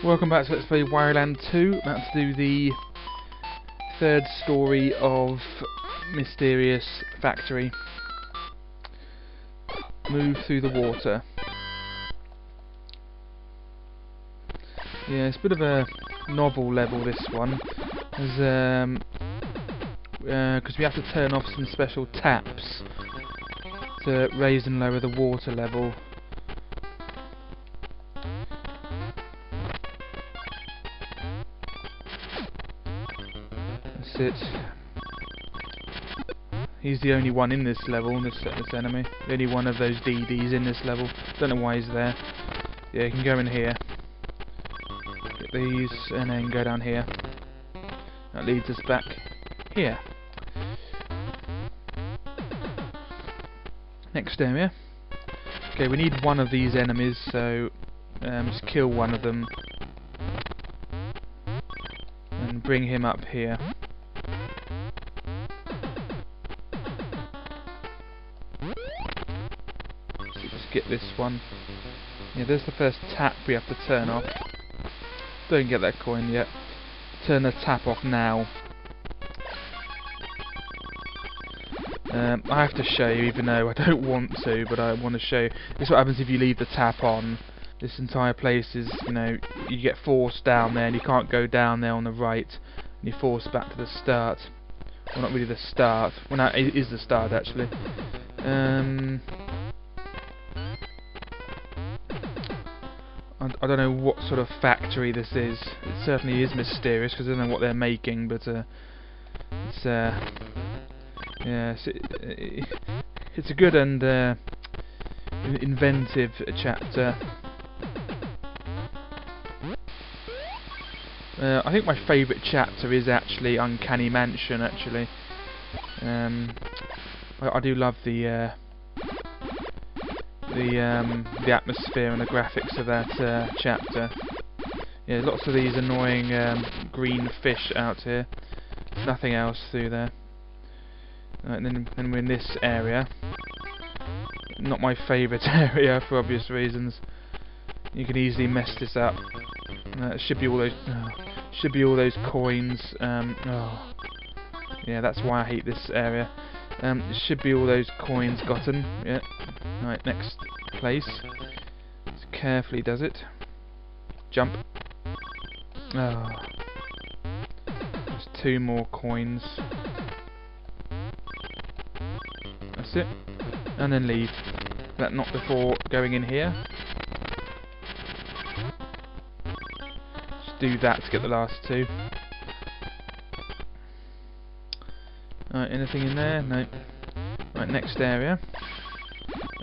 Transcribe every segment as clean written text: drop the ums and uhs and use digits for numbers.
Welcome back to Let's Play Wario Land 2. About to do the third story of Mysterious Factory. Move through the water. Yeah, it's a bit of a novel level, this one, because we have to turn off some special taps to raise and lower the water level. That's it. He's the only one in this level, this enemy. The only one of those DDs in this level. Don't know why he's there. Yeah, you can go in here. Get these, and then go down here. That leads us back here. Next area. Okay, we need one of these enemies, so just kill one of them. And bring him up here. Get this one. Yeah, there's the first tap we have to turn off. Don't get that coin yet. Turn the tap off now. I have to show you, even though I don't want to, but I want to show you. This is what happens if you leave the tap on. This entire place is, you know, you get forced down there and you can't go down there on the right. And you're forced back to the start. Well, not really the start. Well, no, it is the start, actually. I don't know what sort of factory this is. It certainly is mysterious because I don't know what they're making, but it's yeah, it's a good and inventive chapter. I think my favourite chapter is actually Uncanny Mansion. Actually, I do love the atmosphere and the graphics of that chapter. Yeah, lots of these annoying green fish out here. Nothing else through there. And then we're in this area. Not my favourite area for obvious reasons. You can easily mess this up. It should be all those coins. Yeah, that's why I hate this area. It should be all those coins gotten. Yeah. Right, next place. Just carefully does it. Jump. Oh. There's 2 more coins. That's it. And then leave. That not before going in here. Just do that to get the last 2. Alright, anything in there? No. Right, next area.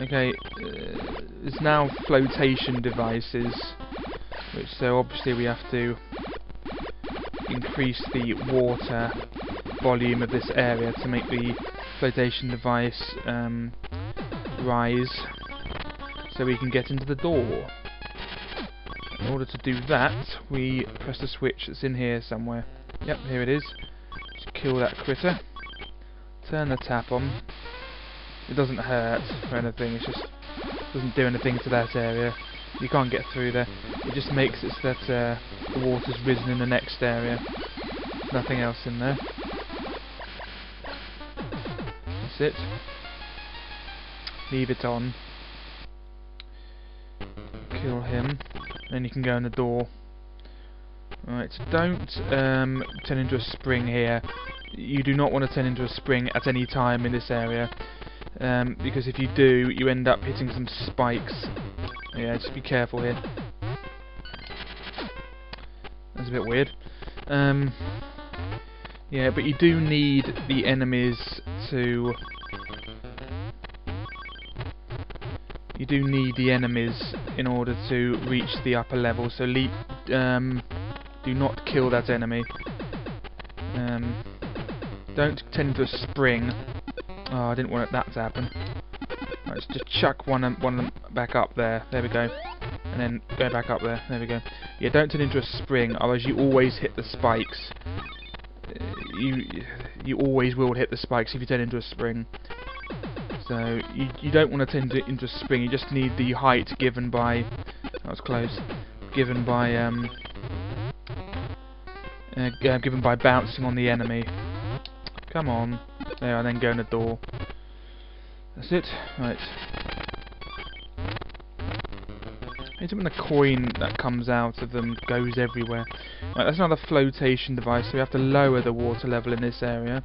Okay, there's now flotation devices, which so obviously we have to increase the water volume of this area to make the flotation device rise, so we can get into the door. In order to do that, we press the switch that's in here somewhere. Yep, here it is. Just kill that critter. Turn the tap on. It doesn't hurt or anything, it just doesn't do anything to that area. You can't get through there. It just makes it so that the water's risen in the next area. There's nothing else in there. That's it. Leave it on. Kill him. Then you can go in the door. Right, don't turn into a spring here. You do not want to turn into a spring at any time in this area. Because if you do, you end up hitting some spikes. Yeah, just be careful here. That's a bit weird. Yeah, but you do need the enemies to... You do need the enemies in order to reach the upper level, so do not kill that enemy. Don't turn into a spring. Oh, I didn't want that to happen. Right, let's just chuck one of them back up there. There we go. And then go back up there. There we go. Yeah, don't turn into a spring, otherwise you always hit the spikes. You always will hit the spikes if you turn into a spring. So you don't want to turn into a spring. You just need the height given by... That was close. Given by given by bouncing on the enemy. Come on. There, and then go in the door. That's it. Right. It's when the coin that comes out of them goes everywhere. Right, that's another flotation device, so we have to lower the water level in this area,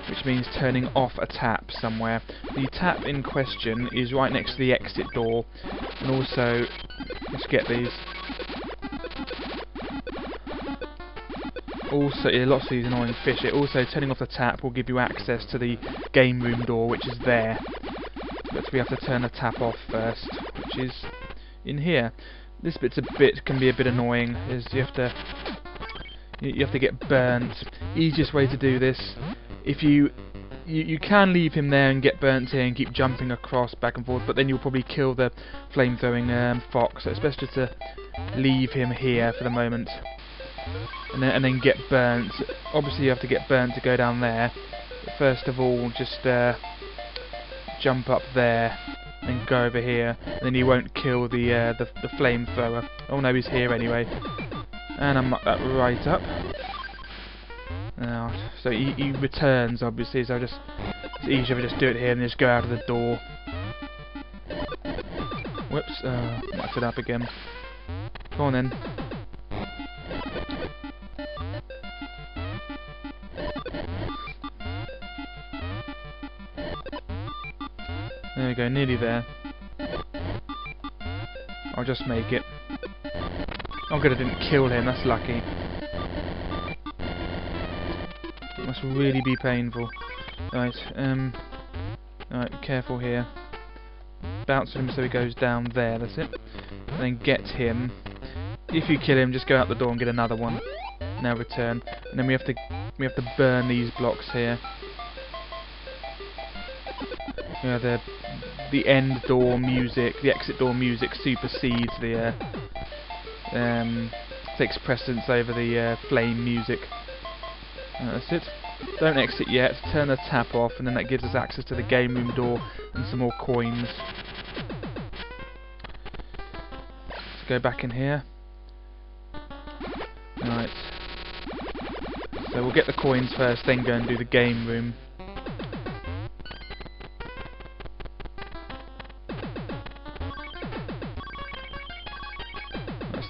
which means turning off a tap somewhere. The tap in question is right next to the exit door, and also, let's get these. Also, yeah, lots of these annoying fish. Also, turning off the tap will give you access to the game room door, which is there. But we have to turn the tap off first, which is in here. This can be a bit annoying. Is you have to get burnt. Easiest way to do this, if you can leave him there and get burnt here and keep jumping across back and forth, but then you'll probably kill the flame-throwing fox. So it's best just to leave him here for the moment. And then get burnt. Obviously you have to get burnt to go down there. But first of all, just jump up there and go over here. And then you won't kill the flamethrower. Oh no, he's here anyway. And I muck that right up. Now, so he returns obviously. So it's easier to just do it here and just go out of the door. Whoops, mucked it up again. Come on then. There we go, nearly there. I'll just make it. Oh good, I didn't kill him, that's lucky. It must really be painful. Right, alright, careful here. Bounce him so he goes down there, that's it. And then get him. If you kill him, just go out the door and get another one. Now return. And then we have to burn these blocks here. Yeah, the end door music, the exit door music supersedes the takes precedence over the flame music. That's it. Don't exit yet. Turn the tap off, and then that gives us access to the game room door and some more coins. Let's go back in here. Right. So we'll get the coins first, then go and do the game room.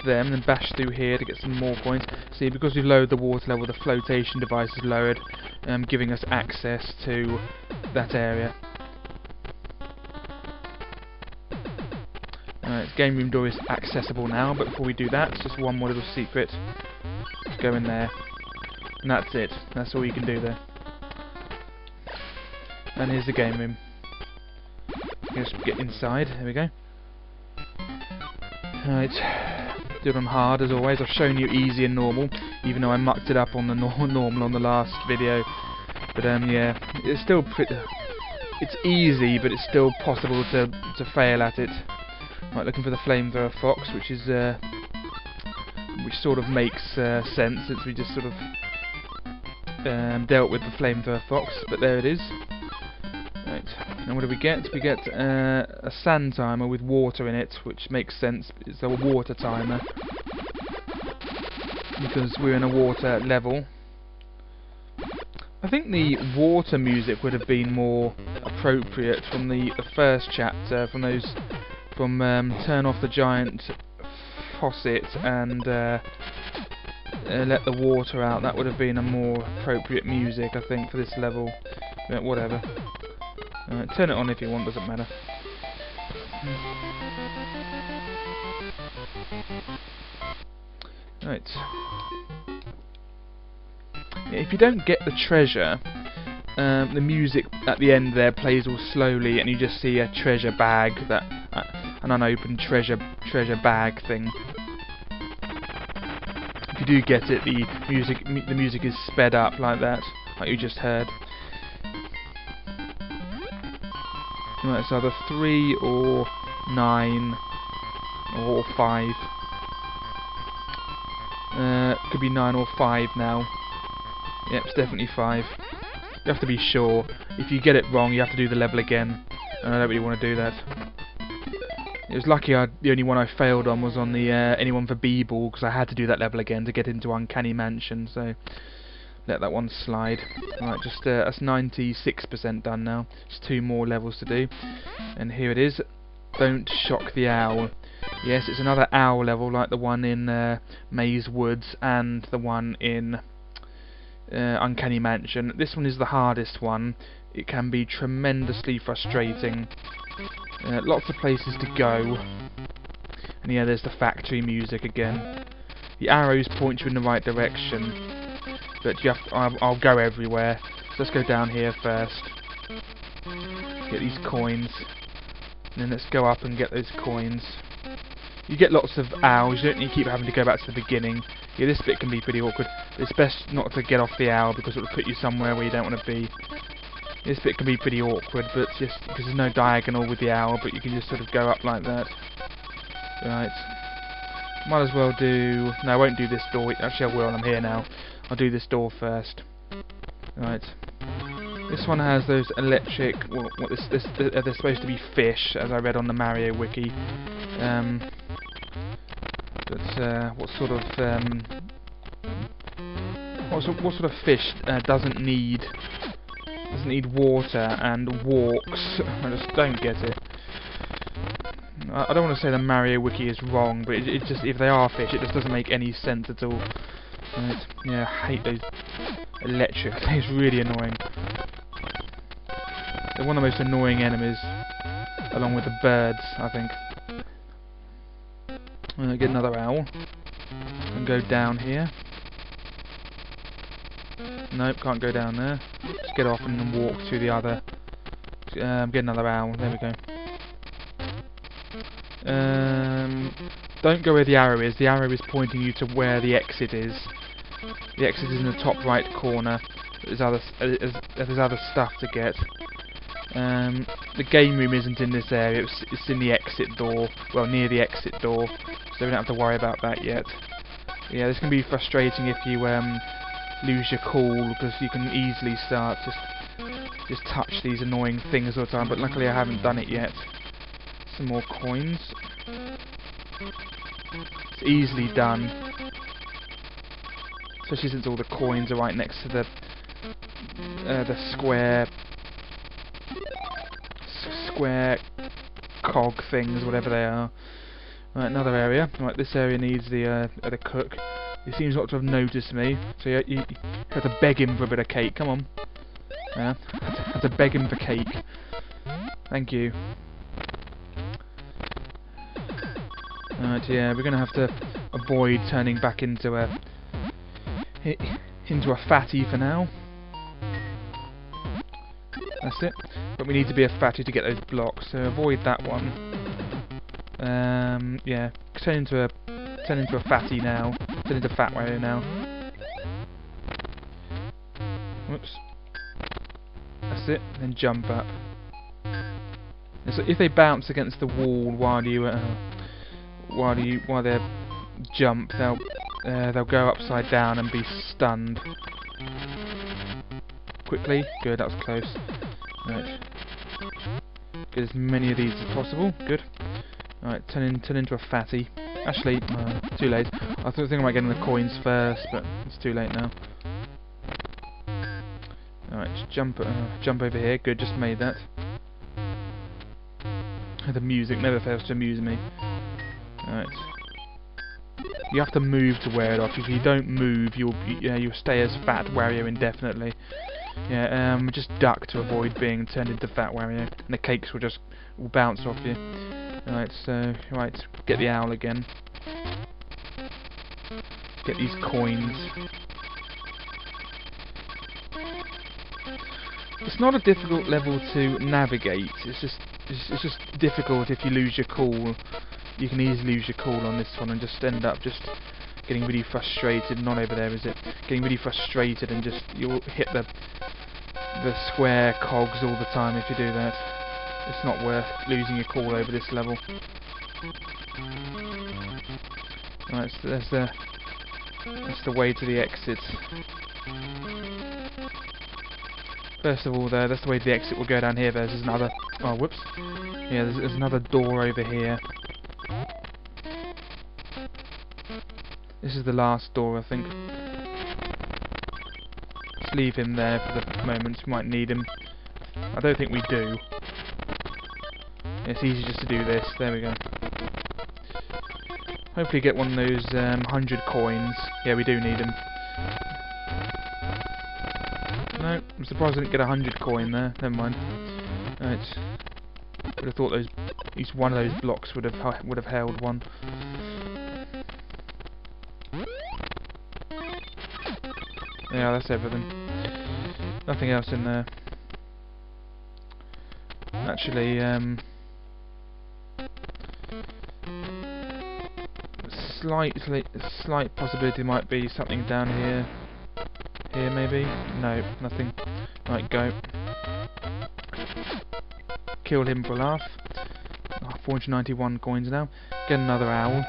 Them and bash through here to get some more coins. See, because we've lowered the water level, the flotation device is lowered, giving us access to that area. Alright, game room door is accessible now, but before we do that, it's just one more little secret. Just go in there. And that's it. That's all you can do there. And here's the game room. Just get inside. There we go. Alright. Do them hard as always. I've shown you easy and normal, even though I mucked it up on the normal on the last video. But yeah, it's still it's easy, but it's still possible to fail at it. Right, looking for the flamethrower fox, which is which sort of makes sense since we just sort of dealt with the flamethrower fox. But there it is. Right, and what do we get? We get a sand timer with water in it, which makes sense. It's a water timer because we're in a water level. I think the water music would have been more appropriate from the first chapter, from turn off the giant faucet and let the water out. That would have been a more appropriate music, I think, for this level. But whatever. Turn it on if you want, doesn't matter. Right. If you don't get the treasure, the music at the end there plays all slowly, and you just see a treasure bag, an unopened treasure bag thing. If you do get it, the music is sped up like that, like you just heard. Right, it's either 3 or 9 or 5. Could be 9 or 5 now. Yep, it's definitely 5. You have to be sure. If you get it wrong, you have to do the level again. And I don't really want to do that. It was lucky the only one I failed on was on the anyone for B-ball, because I had to do that level again to get into Uncanny Mansion, so let that one slide. Right, just that's 96% done now. Just 2 more levels to do, and here it is. Don't shock the owl. Yes, it's another owl level like the one in Maze Woods and the one in Uncanny Mansion. This one is the hardest one. It can be tremendously frustrating. Lots of places to go, and yeah, there's the factory music again. The arrows point you in the right direction, but you have to, I'll go everywhere. So let's go down here first, get these coins, and then let's go up and get those coins. You get lots of owls, you don't need to keep having to go back to the beginning. Yeah, this bit can be pretty awkward. It's best not to get off the owl because it will put you somewhere where you don't want to be. This bit can be pretty awkward, but just because there's no diagonal with the owl, but you can just sort of go up like that. Right. Might as well do... No, I won't do this door. Actually, I will. I'm here now. I'll do this door first. Right. This one has those electric... Well, they're supposed to be fish, as I read on the Mario wiki. What sort of fish doesn't need water and walks? I just don't get it. I don't want to say the Mario wiki is wrong, but it just, if they are fish, it just doesn't make any sense at all. Right. Yeah, I hate those electric. It's really annoying. They're one of the most annoying enemies, along with the birds, I think. Get another owl and go down here. Nope, can't go down there. Just get off and then walk to the other. Get another owl. There we go. Don't go where the arrow is. The arrow is pointing you to where the exit is. The exit is in the top right corner. There's other stuff to get. The game room isn't in this area. It's in the exit door. Well, near the exit door. So we don't have to worry about that yet. Yeah, this can be frustrating if you lose your cool, because you can easily start just touch these annoying things all the time. But luckily I haven't done it yet. Some more coins. It's easily done, especially since all the coins are right next to the square cog things, whatever they are. Right, another area. Right, this area needs the cook. He seems not to have noticed me, so you have to beg him for a bit of cake. Come on. Yeah, have to beg him for cake. Thank you. Right, yeah, we're gonna have to avoid turning back into a fatty for now. That's it. But we need to be a fatty to get those blocks, so avoid that one. Yeah, turn into a fatty now. Turn into Fat Wario now. Whoops. That's it. Then jump up. And so if they bounce against the wall while they jump, they'll go upside down and be stunned. Quickly. Good. That was close. Right. Get as many of these as possible. Good. Alright, turn into a fatty. Actually, too late. I was thinking about getting the coins first, but it's too late now. Alright, just jump over here. Good, just made that. The music never fails to amuse me. Alright. You have to move to wear it off. If you don't move, you'll stay as Fat Wario indefinitely. Yeah, just duck to avoid being turned into Fat Wario, and the cakes will bounce off you. Right, so get the owl again. Get these coins. It's not a difficult level to navigate. It's just difficult if you lose your cool. You can easily lose your cool on this one and just end up getting really frustrated. Not over there, is it? Getting really frustrated and you'll hit the square cogs all the time if you do that. It's not worth losing your cool over this level. Right, so that's the way to the exit. First of all, that's the way the exit will go down here. There's another... Oh, whoops. Yeah, there's another door over here. This is the last door, I think. Let's leave him there for the moment. We might need him. I don't think we do. It's easy just to do this. There we go. Hopefully get one of those 100 coins. Yeah, we do need them. No, I'm surprised I didn't get 100 coin there. Never mind. Right. Would have thought at least one of those blocks would have held one. Yeah, that's everything. Nothing else in there. Actually, slight possibility might be something down here. Here maybe? No, nothing. Right, go. Kill him for a laugh. Oh, 491 coins now. Get another owl.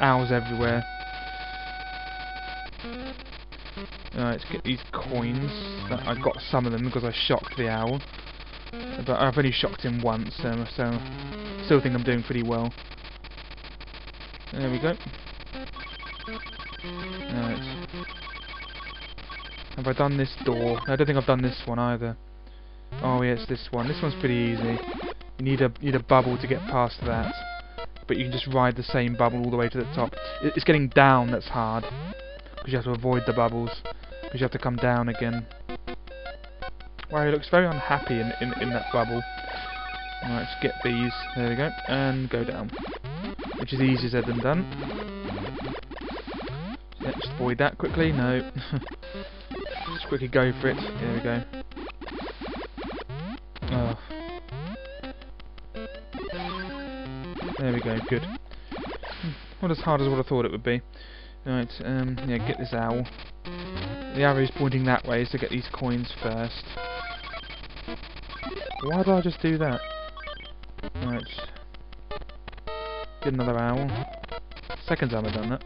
Owls everywhere. Let's get these coins. I got some of them because I shocked the owl. But I've only shocked him once, so still think I'm doing pretty well. There we go. Right. Have I done this door? I don't think I've done this one either. Oh yes, this one. This one's pretty easy. You need a bubble to get past that, but you can just ride the same bubble all the way to the top. It's getting down that's hard, because you have to avoid the bubbles, because you have to come down again. Wario looks very unhappy in that bubble. Alright, let's get these. There we go, and go down, which is easier said than done. Yeah, just avoid that quickly. No. Just quickly go for it. There we go. Oh. There we go, good. Not as hard as what I thought it would be. Right, yeah, get this owl. The arrow is pointing that way, so get these coins first. Why did I just do that? Right. Get another owl. Second time I've done that.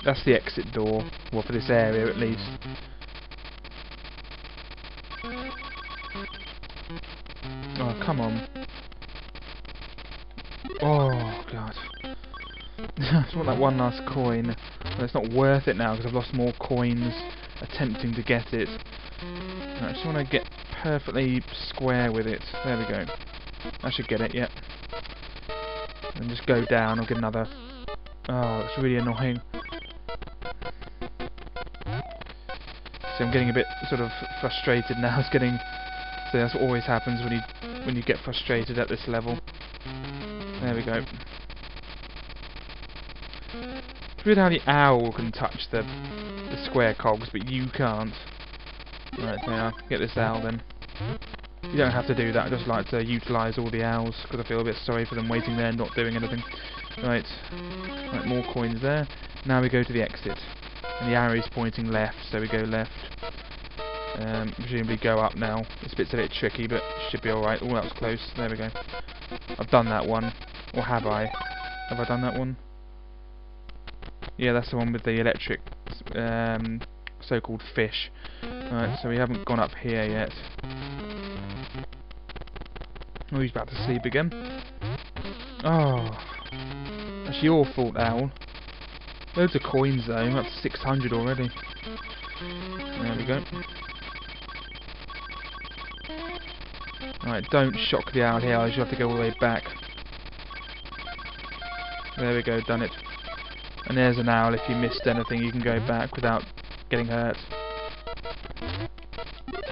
That's the exit door. Well, for this area at least. Oh, come on. Oh, God. I just want that one last coin. Well, it's not worth it now because I've lost more coins attempting to get it. I just want to get perfectly square with it. There we go. I should get it, yep. And just go down. I'll get another. Oh, that's really annoying. So I'm getting a bit sort of frustrated now. It's getting. So that's what always happens when you get frustrated at this level. There we go. It's weird how the owl can touch the square cogs, but you can't. Right, now get this owl then. You don't have to do that. I just like to utilise all the owls because I feel a bit sorry for them waiting there and not doing anything. Right, more coins there. Now we go to the exit, and the arrow is pointing left, so we go left. Presumably go up now. This bit's a bit tricky, but should be alright. Oh, that was close. There we go. I've done that one. Or have I? Have I done that one? Yeah, that's the one with the electric so-called fish. Right, so we haven't gone up here yet. Oh, he's about to sleep again. Oh, that's your fault, owl. Loads of coins though. I'm up to 600 already. There we go. Right, don't shock the owl here, else you have to go all the way back. There we go, done it. And there's an owl. If you missed anything, you can go back without getting hurt.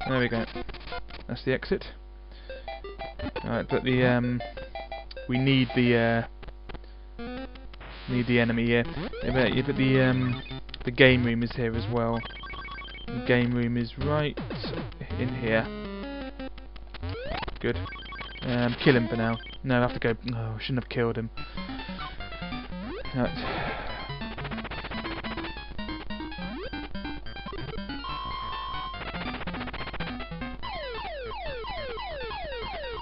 There we go. That's the exit. Alright, but the we need the enemy here. Yeah, but the game room is here as well. The game room is right in here. Good. Kill him for now. No, I have to go. No, I shouldn't have killed him. Right.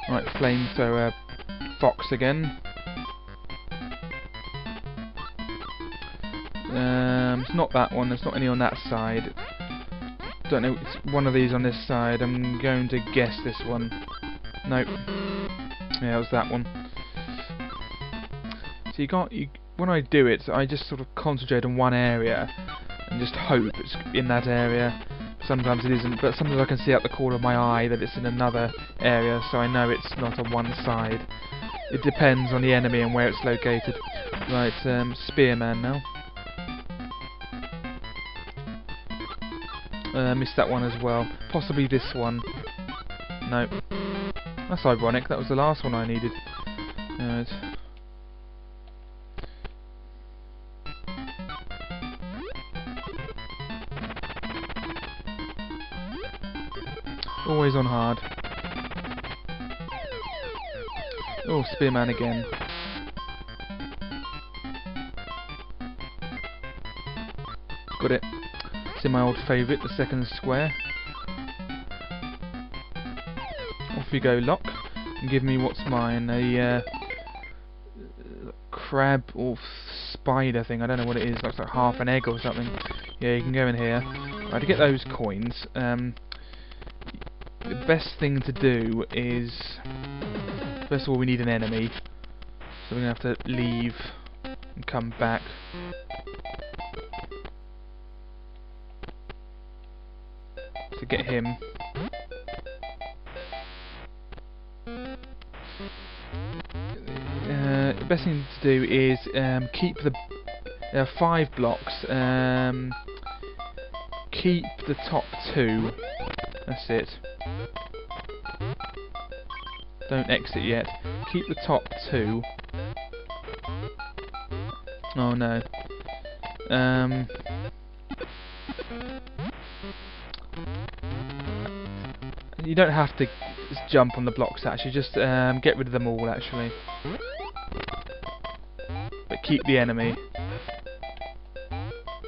Right, flamethrower fox again. It's not that one. There's not any on that side. Don't know. It's one of these on this side. I'm going to guess this one. Nope. Yeah, it was that one. So when I do it, I just sort of concentrate on one area and just hope it's in that area. Sometimes it isn't, but sometimes I can see out the corner of my eye that it's in another area, so I know it's not on one side. It depends on the enemy and where it's located. Right, Spearman now. Missed that one as well. Possibly this one. Nope. That's ironic, that was the last one I needed. Right. Always on hard. Oh, Spearman again. Got it. It's in my old favourite, the second square. Off you go, Lock. And give me what's mine. A crab or spider thing. I don't know what it is. Looks like half an egg or something. Yeah, you can go in here. Right, to get those coins, the best thing to do is, first of all, we need an enemy, so we're going to have to leave and come back. To get him. The best thing to do is keep the 5 blocks, keep the top 2, that's it. Don't exit yet. Keep the top 2. Oh no. You don't have to just jump on the blocks actually, just get rid of them all actually. But keep the enemy.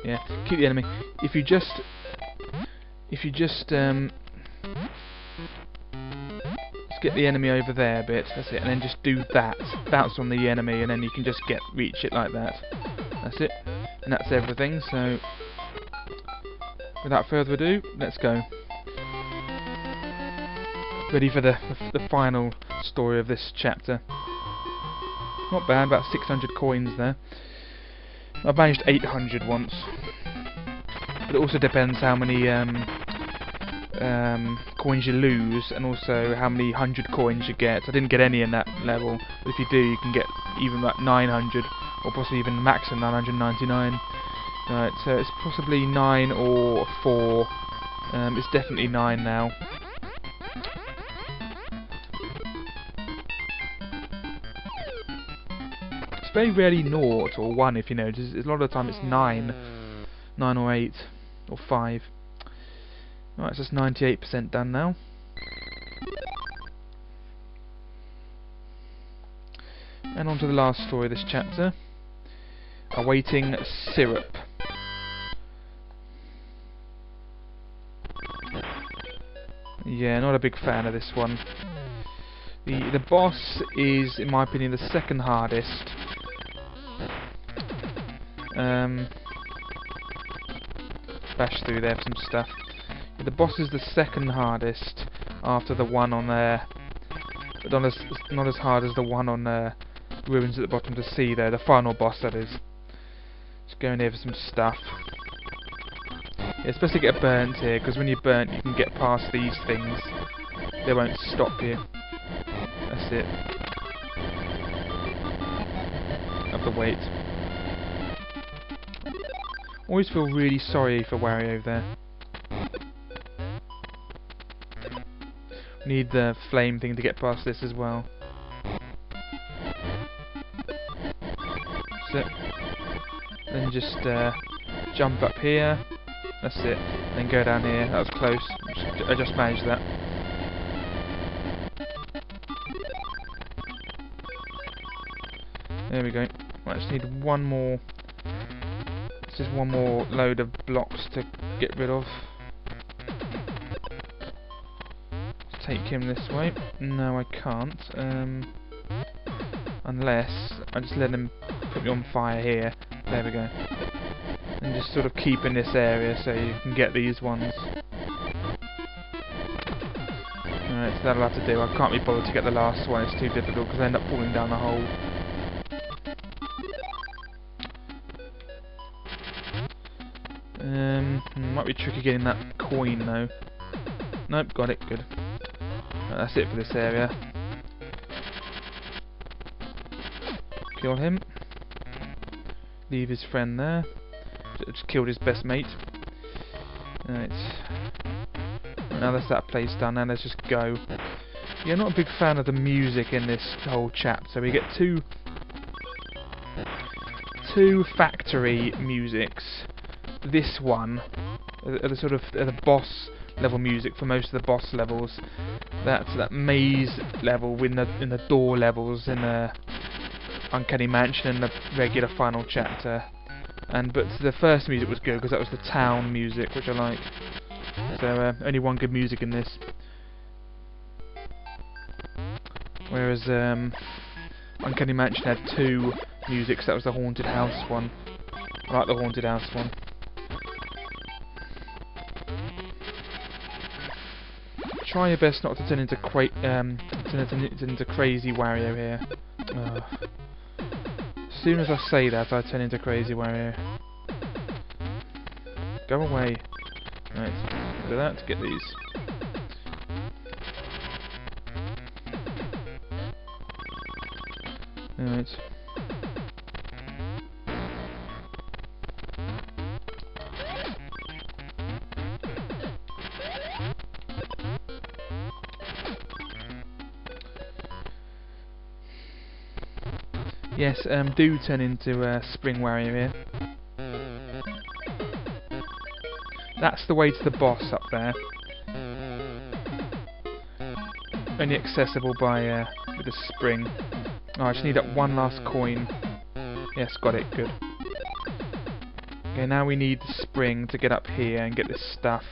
Yeah, keep the enemy. If you just get the enemy over there a bit, that's it, and then just do that, bounce on the enemy, and then you can just reach it like that. That's it, and that's everything. So without further ado, let's go. Ready for the final story of this chapter. Not bad, about 600 coins there. I've managed 800 once, but it also depends how many coins you lose, and also how many 100 coins you get. I didn't get any in that level, but if you do, you can get even like 900, or possibly even max of 999. Right, so it's possibly 9 or 4. It's definitely 9 now. It's very rarely 0 or 1, if you notice. A lot of the time it's 9 or 8 or 5. Right, so it's 98% done now. And on to the last story of this chapter. Awaiting syrup. Yeah, not a big fan of this one. The boss is, in my opinion, the second hardest. Bash through there for some stuff. The boss is the second hardest after the one on there, but not as hard as the one on ruins at the bottom of the sea there, the final boss that is. Just go in here for some stuff. Yeah, it's best to get burnt here, because when you're burnt you can get past these things. They won't stop you. That's it. Have to wait. Always feel really sorry for Wario there. Need the flame thing to get past this as well. That's it. Then just jump up here. That's it. Then go down here. That was close. I just managed that. There we go. Right, I just need one more. Just one more load of blocks to get rid of. Take him this way. No, I can't. Unless I just let him put me on fire here. There we go. And just sort of keep in this area so you can get these ones. Alright, so that'll have to do. I can't be bothered to get the last one, it's too difficult because I end up falling down the hole. Might be tricky getting that coin though. Nope, got it, good. Right, that's it for this area. Kill him. Leave his friend there. Just killed his best mate. Right. Now that's that place done, now let's just go. Yeah, not a big fan of the music in this whole chapter. We get two factory musics. This one, the sort of the boss level music for most of the boss levels. That's that maze level in the door levels in the Uncanny Mansion and the regular final chapter. But the first music was good because that was the town music, which I like. So only one good music in this. Whereas Uncanny Mansion had two musics. That was the haunted house one. I like the haunted house one. Try your best not to turn into crazy Wario here. As soon as I say that, I turn into crazy Wario. Go away. Right, do that to get these. Right. Yes, do turn into Spring Wario here. That's the way to the boss up there. Only accessible by with a spring. Oh, I just need that one last coin. Yes, got it, good. Okay, now we need the spring to get up here and get this stuff.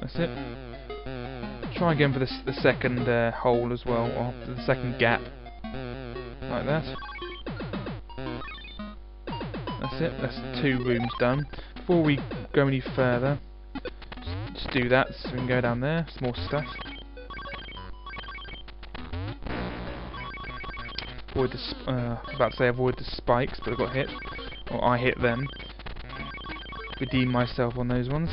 That's it. Try again for the second hole as well, or the second gap. Like that. That's it, that's 2 rooms done. Before we go any further, just do that so we can go down there, some more stuff. Avoid about to say avoid the spikes, but I got hit. Or I hit them. Redeem myself on those ones.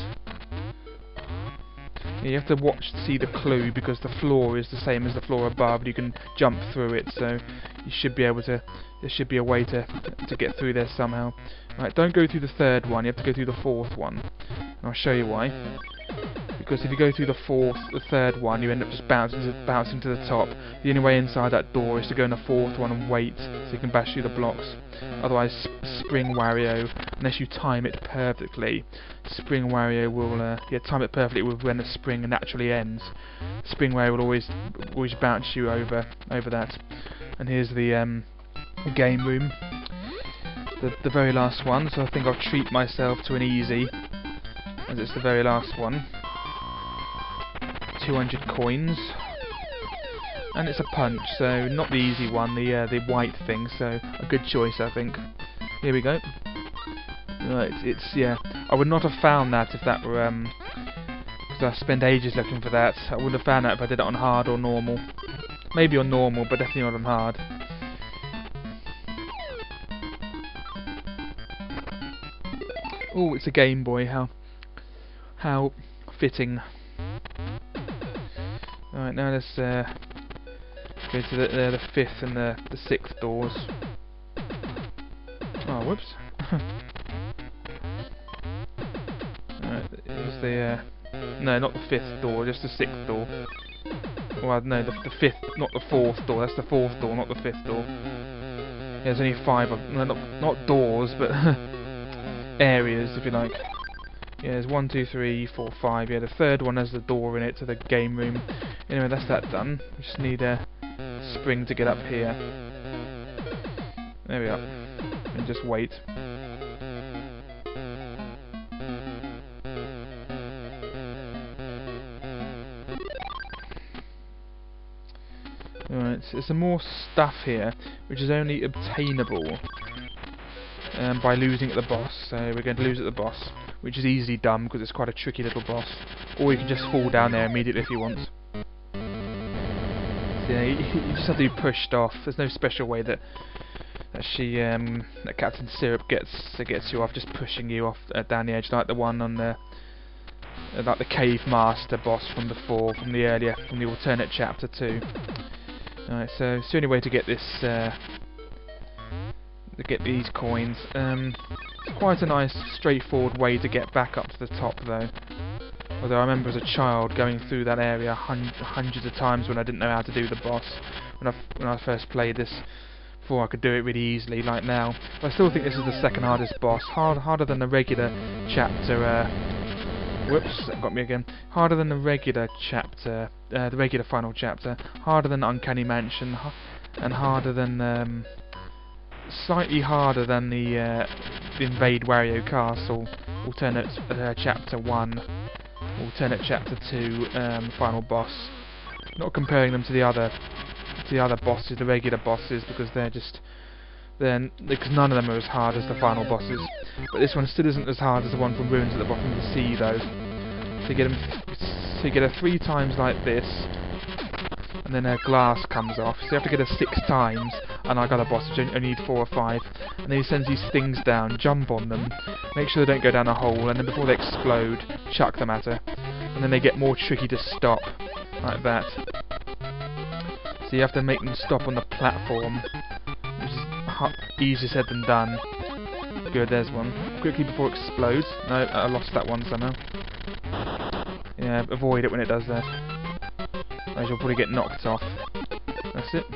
Yeah, you have to watch to see the clue because the floor is the same as the floor above. You can jump through it, so you should be able to. There should be a way to get through there somehow. Right, don't go through the 3rd one. You have to go through the 4th one, and I'll show you why. Because if you go through the 3rd one, you end up just bouncing to the top. The only way inside that door is to go in the 4th one and wait, so you can bash through the blocks. Otherwise, Spring Wario, unless you time it perfectly, Spring Wario will time it perfectly with when the spring naturally ends. Spring Wario will always bounce you over that. And here's the game room, the very last one. So I think I'll treat myself to an easy, as it's the very last one. 200 coins, and it's a punch, so not the easy one, the white thing. So a good choice, I think. Here we go. Right, yeah. I would not have found that if that were because I spent ages looking for that. I wouldn't have found that if I did it on hard or normal. Maybe on normal, but definitely not on hard. Oh, it's a Game Boy. How fitting. Alright, now let's go to the 5th and the 6th doors. Oh, whoops. Alright, here's the no, not the 5th door, just the 6th door. Well, no, the 5th, not the 4th door. That's the 4th door, not the 5th door. Yeah, there's only 5 of them. No, not doors, but areas, if you like. Yeah, there's 1, 2, 3, 4, 5. Yeah, the 3rd one has the door in it to the game room. Anyway, that's that done. We just need a spring to get up here. There we are. And just wait. There's some more stuff here, which is only obtainable by losing at the boss. So we're going to lose at the boss, which is easily done because it's quite a tricky little boss. Or you can just fall down there immediately if you want. So yeah, you just have to be pushed off. There's no special way that Captain Syrup gets you off, just pushing you off down the edge, like the one on the like the Cave Master boss from before, from the alternate chapter 2. Alright, so it's the only way to get this, to get these coins. It's quite a nice, straightforward way to get back up to the top, though. Although I remember as a child going through that area hundreds of times when I didn't know how to do the boss. When I first played this, before I could do it really easily, like now. But I still think this is the second hardest boss, harder than the regular chapter. Whoops, that got me again. Harder than the regular chapter, the regular final chapter. Harder than Uncanny Mansion, and harder than, slightly harder than the Invade Wario Castle, alternate chapter 1, alternate chapter 2, final boss. Not comparing them to the other bosses, the regular bosses, because because none of them are as hard as the final bosses. But this one still isn't as hard as the one from Ruins at the Bottom of the Sea, though. So you get her 3 times like this, and then her glass comes off. So you have to get her 6 times, and I got a boss which only need 4 or 5. And then he sends these things down, jump on them, make sure they don't go down a hole, and then before they explode, chuck them at her. And then they get more tricky to stop, like that. So you have to make them stop on the platform, which is easier said than done. Good, there's one. Quickly before it explodes. No, I lost that one somehow. Yeah, avoid it when it does that. Otherwise you'll probably get knocked off. That's it.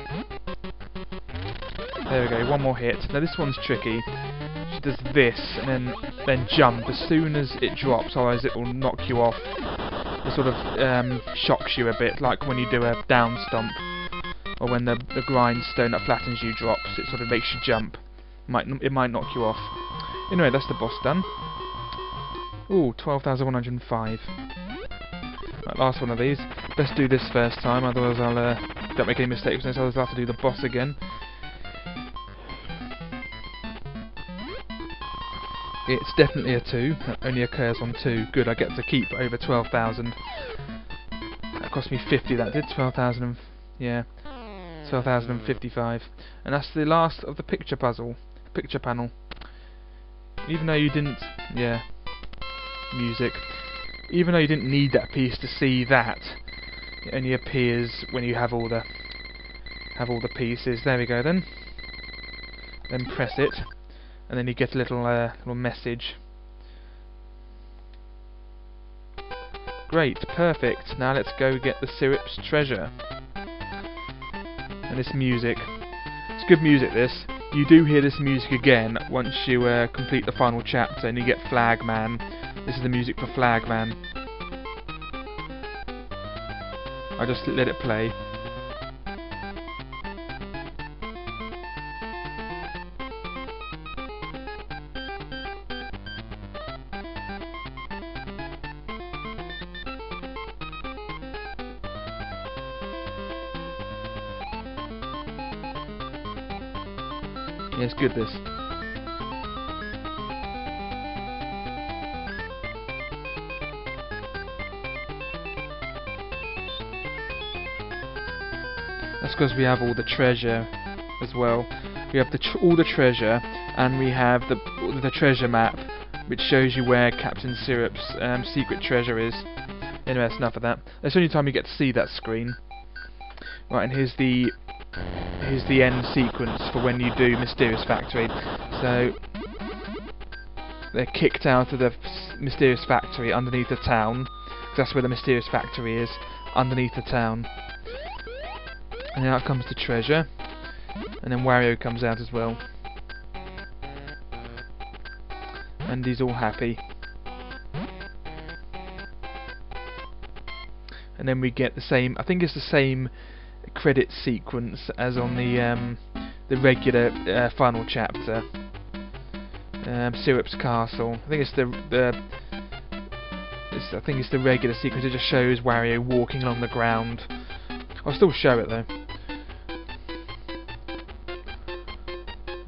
There we go, one more hit. Now this one's tricky. She does this, and then jump as soon as it drops, otherwise it will knock you off. It sort of shocks you a bit, like when you do a down stomp. Or when the grindstone that flattens you drops, it sort of makes you jump. It might knock you off. Anyway, that's the boss done. Ooh, 12,105. Right, last one of these. Let's do this first time, otherwise I'll don't make any mistakes. Otherwise I'll have to do the boss again. It's definitely a 2. That only occurs on 2. Good, I get to keep over 12,000. That cost me 50. That did 12,000. Yeah. 12,055, and that's the last of the picture panel. Even though you didn't, music. Even though you didn't need that piece to see that, it only appears when you have all the pieces. There we go then. Then press it, and then you get a little message. Great, perfect. Now let's go get the Syrup's treasure. And this music, it's good music this. You do hear this music again once you complete the final chapter and you get Flagman. This is the music for Flagman. I just let it play. Yeah, it's good this. That's because we have all the treasure as well. We have all the treasure, and we have the treasure map, which shows you where Captain Syrup's secret treasure is. Anyway, that's enough of that. That's the only time you get to see that screen. Right, and here's the end sequence for when you do Mysterious Factory. So they're kicked out of the Mysterious Factory underneath the town, because that's where the Mysterious Factory is, underneath the town. And out comes the treasure, and then Wario comes out as well. And he's all happy. And then we get the same, I think it's the same credit sequence as on the regular final chapter, Syrup's Castle. I think it's the regular sequence. It just shows Wario walking along the ground. I'll still show it though.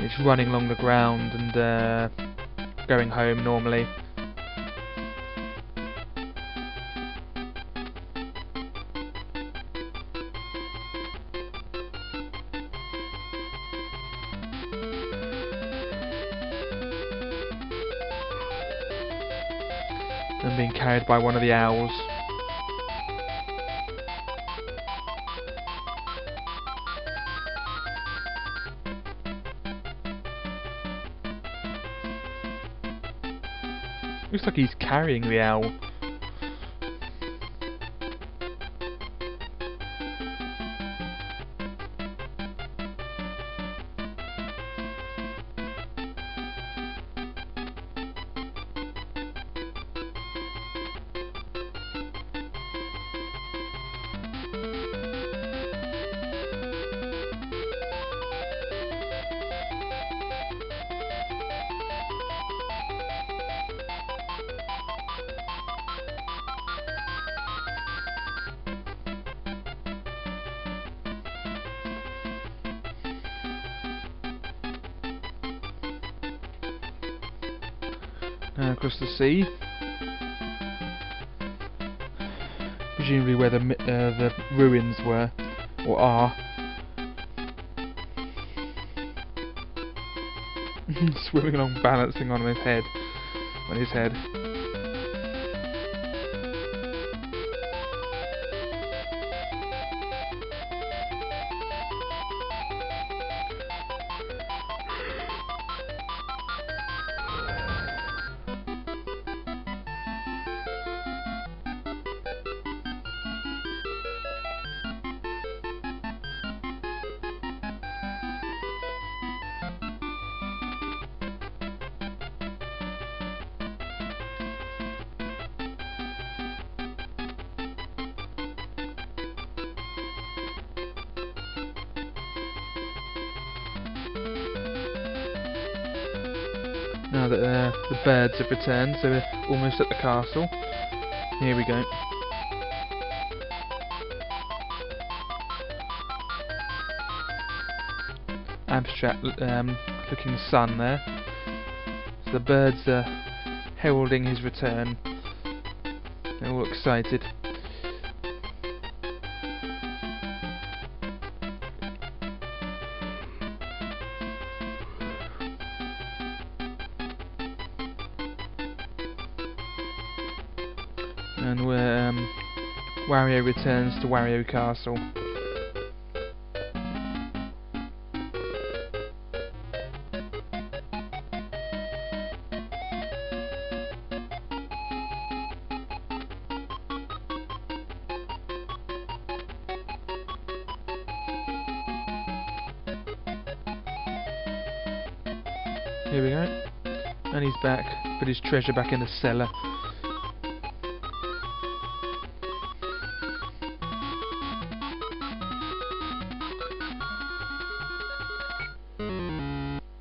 It's running along the ground and going home normally. And being carried by one of the owls. Looks like he's carrying the owl. Now across the sea, presumably where the ruins were, or are. Swimming along, balancing on his head. Now that the birds have returned, so we're almost at the castle. Here we go. Abstract looking sun there. So the birds are heralding his return. They're all excited. And where Wario returns to Wario Castle. Here we go. And he's back, put his treasure back in the cellar.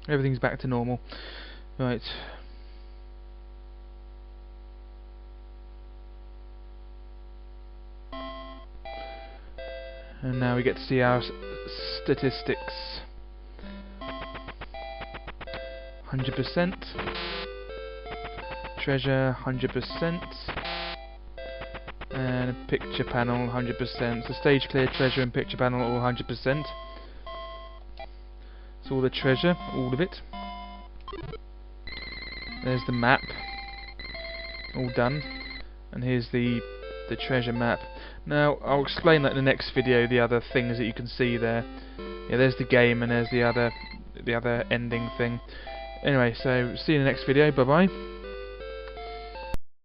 Everything's back to normal. Right. And now we get to see our statistics. 100%. Treasure 100%. And a picture panel 100%. So stage clear, treasure and picture panel all 100%. So all the treasure, all of it. There's the map, all done. And here's the treasure map. Now I'll explain that in the next video. The other things that you can see there. Yeah, there's the game, and there's the other ending thing. Anyway, so see you in the next video. Bye bye.